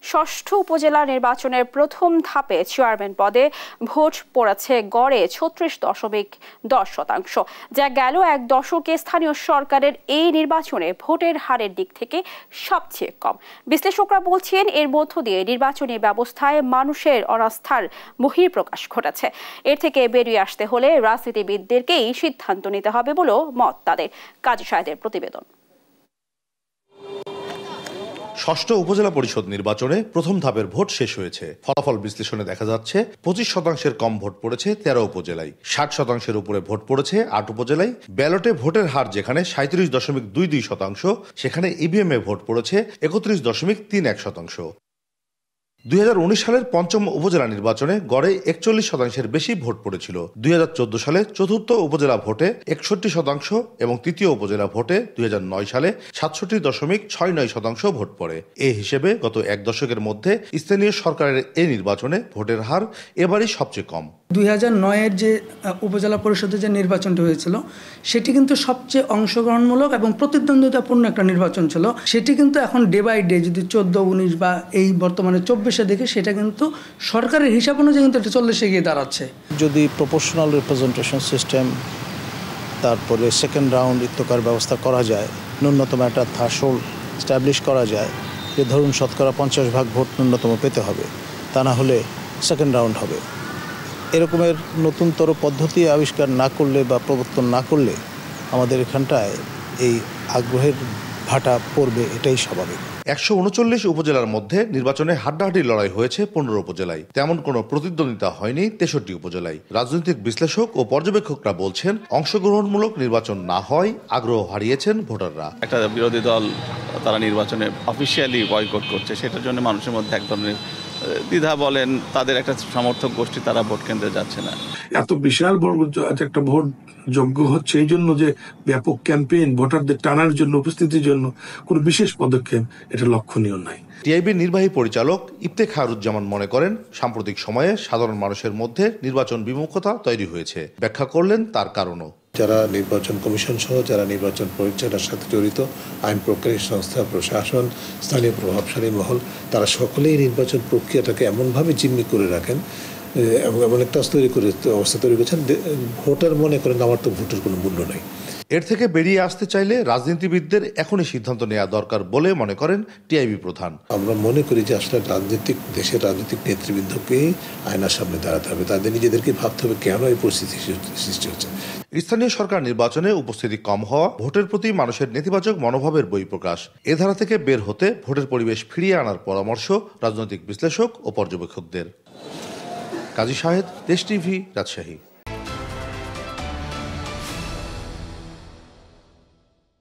ষষ্ঠ উপজেলা নির্বাচনের প্রথম ধাপে চেয়ারম্যান পদে ভোট পড়েছে গড়ে 36.10%, যা গেল এক দশকে স্থানীয় সরকারের এই নির্বাচনে ভোটের হারের দিক থেকে সবচেয়ে কম। বিশ্লেষকরা বলছেন এর মধ্য দিয়ে নির্বাচনী ব্যবস্থায় মানুষের অনাস্থার বহিঃপ্রকাশ ঘটেছে। এর থেকে বেরিয়ে আসতে হলে রাজনীতিবিদদেরকেই সিদ্ধান্ত নিতে হবে বলেও মত তাদের। কাজী সাহেদের প্রতিবেদন। ষষ্ঠ উপজেলা পরিষদ নির্বাচনে প্রথম ধাপের ভোট শেষ হয়েছে। ফলাফল বিশ্লেষণে দেখা যাচ্ছে 25% কম ভোট পড়েছে 13 উপজেলায়, 60% উপরে ভোট পড়েছে 8 উপজেলায়। ব্যালটে ভোটের হার যেখানে 37.22%, সেখানে ইভিএম এ ভোট পড়েছে 31.31%। 2019 সালের পঞ্চম উপজেলা নির্বাচনে গড়ে 41% বেশি ভোট পড়েছিল। 2014 সালে চতুর্থ উপজেলা ভোটে 61% এবং তৃতীয় উপজেলা ভোটে 2009 সালে 67.69% ভোট পড়ে। এ হিসেবে গত এক দশকের মধ্যে স্থানীয় সরকারের এই নির্বাচনে ভোটের হার এবারই সবচেয়ে কম। 2009-এর যে উপজেলা পরিষদের যে নির্বাচনটি হয়েছিল সেটি কিন্তু সবচেয়ে অংশগ্রহণমূলক এবং প্রতিদ্বন্দ্বিতাপূর্ণ একটা নির্বাচন ছিল। সেটি কিন্তু এখন ডে বাই ডে যদি 14, 19 বা এই বর্তমানে 24-এ দেখে, সেটা কিন্তু সরকারের হিসাব অনুযায়ী কিন্তু এটা 40-এ গিয়ে দাঁড়াচ্ছে। যদি প্রপোর্শনাল রিপ্রেজেন্টেশন সিস্টেম, তারপরে সেকেন্ড রাউন্ড ইত্তকার ব্যবস্থা করা যায়, ন্যূনতম একটা থ্রেশহোল্ড স্ট্যাবলিশ করা যায় যে ধরুন শতকরা 50% ভোট ন্যূনতম পেতে হবে, তা না হলে সেকেন্ড রাউন্ড হবে। এরকমের নতুনতর পদ্ধতি আবিষ্কার না করলে বা প্রবর্তন না করলে আমাদের এখানটায় এই আগ্রহের ভাটা পড়বে, এটাই স্বাভাবিক। 139 উপজেলার মধ্যে নির্বাচনে হাড্ডাহাড্ডি লড়াই হয়েছে 15 উপজেলায়। তেমন কোনো প্রতিদ্বন্দ্বিতা হয়নি 63 উপজেলায়। রাজনৈতিক বিশ্লেষক ও পর্যবেক্ষকরা বলছেন, অংশগ্রহণমূলক নির্বাচন না হয় আগ্রহ হারিয়েছেন ভোটাররা। একটা বিরোধী দল তারা নির্বাচনে অফিসিয়ালি বয়কট করছে, সেটার জন্য মানুষের মধ্যে এক ধরনের দ্বিধা বলেন, তাদের একটা সমর্থক গোষ্ঠী তারা ভোট কেন্দ্রে যাচ্ছে না। এত বিশাল বড় একটা ভোট যোগ্য হচ্ছে এই জন্য যে ব্যাপক ক্যাম্পেইন, ভোটারদের টানার জন্য, উপস্থিতির জন্য কোনো বিশেষ পদক্ষেপ এটা লক্ষণীয় নয়। টিআইবির নির্বাহী পরিচালক ইফতেখারুজ্জামান মনে করেন, সাম্প্রতিক সময়ে সাধারণ মানুষের মধ্যে নির্বাচন বিমুখতা তৈরি হয়েছে। ব্যাখ্যা করলেন তার কারণও। যারা নির্বাচন কমিশন সহ যারা নির্বাচন পরিচালনার সাথে জড়িত, আইন প্রক্রিয়া সংস্থা, প্রশাসন, স্থানীয় প্রভাবশালী মহল, তারা সকলেই নির্বাচন প্রক্রিয়াটাকে এমনভাবে জিম্মি করে রাখেন এবং এমন একটা অবস্থা তৈরি করেছেন, ভোটার মনে করেন আমার তো ভোটের কোনো মূল্য নাই। এর থেকে বেরিয়ে আসতে চাইলে রাজনীতিবিদদের এখনই সিদ্ধান্ত নেওয়া দরকার বলে মনে করেন টিআইবি প্রধান। আমরা মনে করি যে আসলে দেশের রাজনৈতিক নেতৃবৃন্দকেই আয়নার সামনে দাঁড়াতে হবে, তাদের নিজেদেরকে ভাবতে হবে কেন এই পরিস্থিতি সৃষ্টি হচ্ছে। স্থানীয় সরকার নির্বাচনে উপস্থিতি কম হওয়া, ভোটের প্রতি মানুষের নেতিবাচক মনোভাবের বহিঃপ্রকাশ, এ ধারা থেকে বের হতে ভোটের পরিবেশ ফিরিয়ে আনার পরামর্শ রাজনৈতিক বিশ্লেষক ও পর্যবেক্ষকদের। কাজী সাহেদ, দেশ টিভি, রাজশাহী।